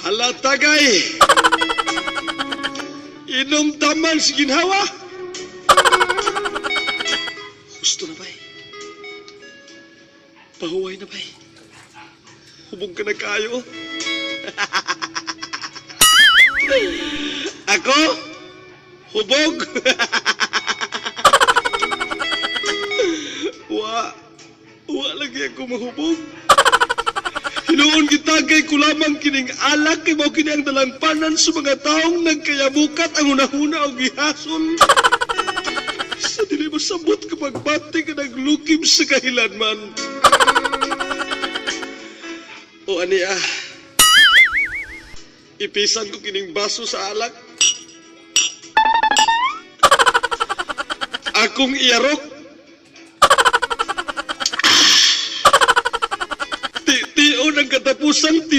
Hala, tagay! Inom taman si ginhawa! Gusto na, bay? Pahuway na, bay? Hubog ka na kayo? Ako? Hubog? Wa lagi ako mahubog. Hinuon gitagay ko lamang kining alak kay mao kini ang dalangpanan sa mga taong nagkayabukat ang hunahuna o gihasol. Sa dili masabot kapag bati ka naglukim sa kahilanman. O aniya, ipisan ko kining baso sa alak. Akong iyarok. Tiyon ang katapusan,